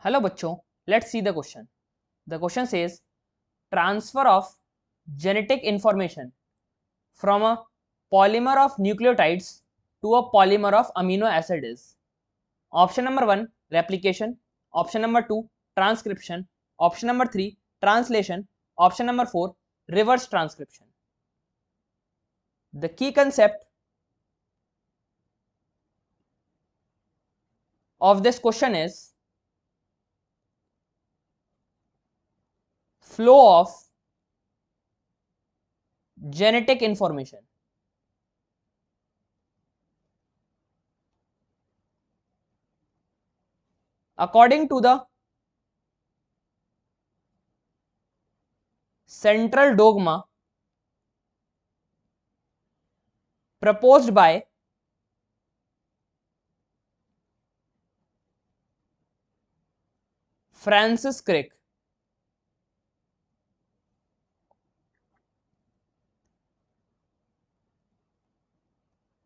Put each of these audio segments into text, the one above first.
Hello बच्चों, let's see the question. The question says transfer of genetic information from a polymer of nucleotides to a polymer of amino acid is. Option number 1 replication, option number 2 transcription, option number 3 translation, option number 4 reverse transcription. The key concept of this question is flow of genetic information. According to the central dogma proposed by Francis Crick,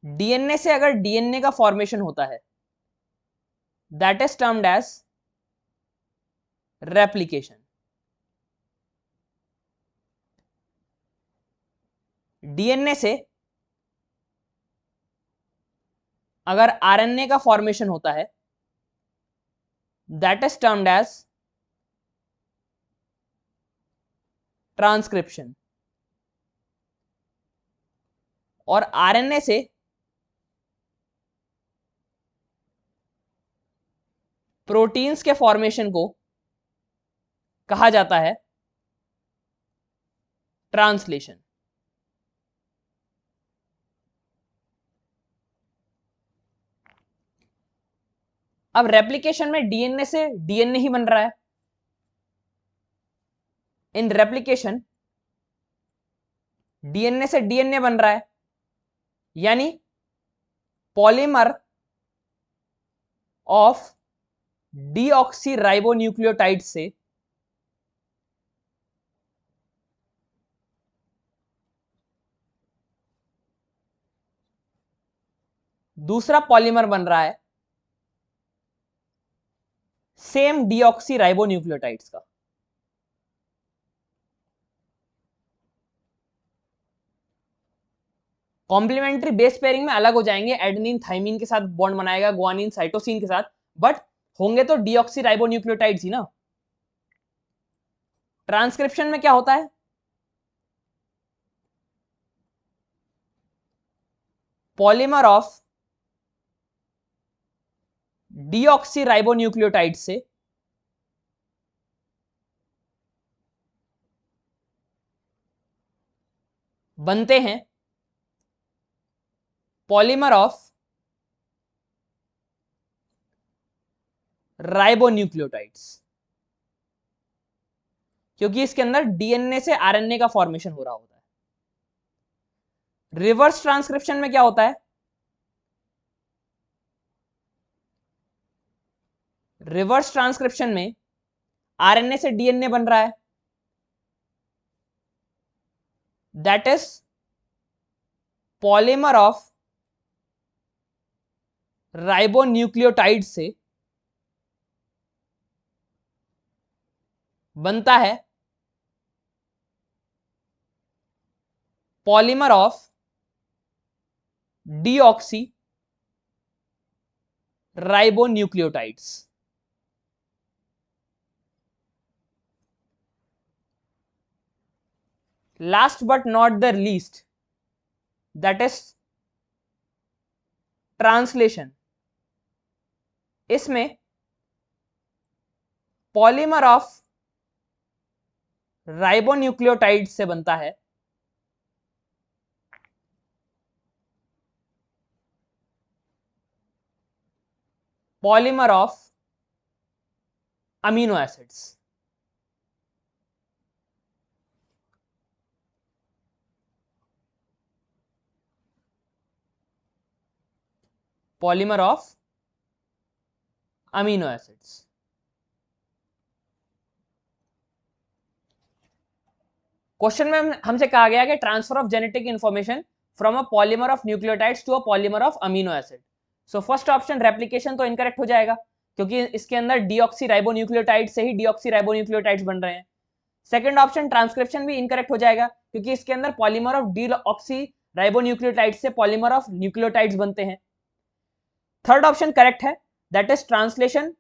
DNA से अगर DNA का formation होता है that is termed as replication. DNA से अगर RNA का formation होता है that is termed as transcription. और आरएनए से प्रोटीन्स के फॉर्मेशन को कहा जाता है ट्रांसलेशन. अब रेप्लिकेशन में डीएनए से डीएनए ही बन रहा है. इन रेप्लिकेशन डीएनए से डीएनए बन रहा है, यानी पॉलीमर ऑफ डीऑक्सीराइबोन्यूक्लियोटाइड से दूसरा पॉलीमर बन रहा है सेम डीऑक्सीराइबोन्यूक्लियोटाइड्स का. कॉम्प्लीमेंट्री बेस पेयरिंग में अलग हो जाएंगे, एडेनिन थाइमिन के साथ बॉन्ड बनाएगा, ग्वानिन साइटोसिन के साथ, बट होंगे तो डीऑक्सीराइबोन्यूक्लियोटाइड्स ही ना. ट्रांसक्रिप्शन में क्या होता है, पॉलीमर ऑफ डीऑक्सीराइबोन्यूक्लियोटाइड से बनते हैं पॉलीमर ऑफ राइबोन्यूक्लियोटाइड्स, क्योंकि इसके अंदर डीएनए से आरएनए का फॉर्मेशन हो रहा होता है. रिवर्स ट्रांसक्रिप्शन में क्या होता है, रिवर्स ट्रांसक्रिप्शन में आरएनए से डीएनए बन रहा है, that is polymer of ribonucleotide से बनता है polymer of deoxyribonucleotides. Last but not the least, that is translation. इसमें पॉलीमर ऑफ राइबोन्यूक्लियोटाइड से बनता है polymer of amino acids. Polymer of amino acids. Question में हमसे कहा गया कि transfer of genetic information from a polymer of nucleotides to a polymer of amino acid. So first option replication तो incorrect हो जाएगा, क्योंकि इसके अंदर डीऑक्सी राइबोन्यूक्लियोटाइड से ही डीऑक्सी राइबोन्यूक्लियोटाइड्स बन रहे हैं। सेकंड ऑप्शन ट्रांसक्रिप्शन भी इनकरेक्ट हो जाएगा, क्योंकि इसके अंदर पॉलीमर ऑफ डीऑक्सी राइबोन्यूक्लियोटाइड से पॉलीमर ऑफ न्यूक्लियोटाइड्स बनते हैं। थर्ड ऑप्शन करेक्ट है, that is translation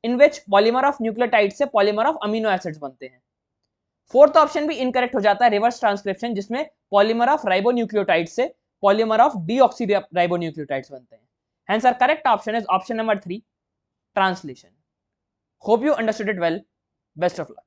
in which polymer of nucleotide से पॉलीमर ऑफ अमीनो एसिड्स बनते हैं। फोर्थ ऑप्शन भी इनकरेक्ट हो जाता है, रिवर्स ट्रांसक्रिप्शन, जिसमें पॉलीमर ऑफ राइबोन्यूक्लियोटाइड से पॉलीमर ऑफ डीऑक्सी राइबोन्यूक्लियोटाइड्स बनते हैं। Hence our correct option is option number 3, translation. Hope you understood it well. Best of luck.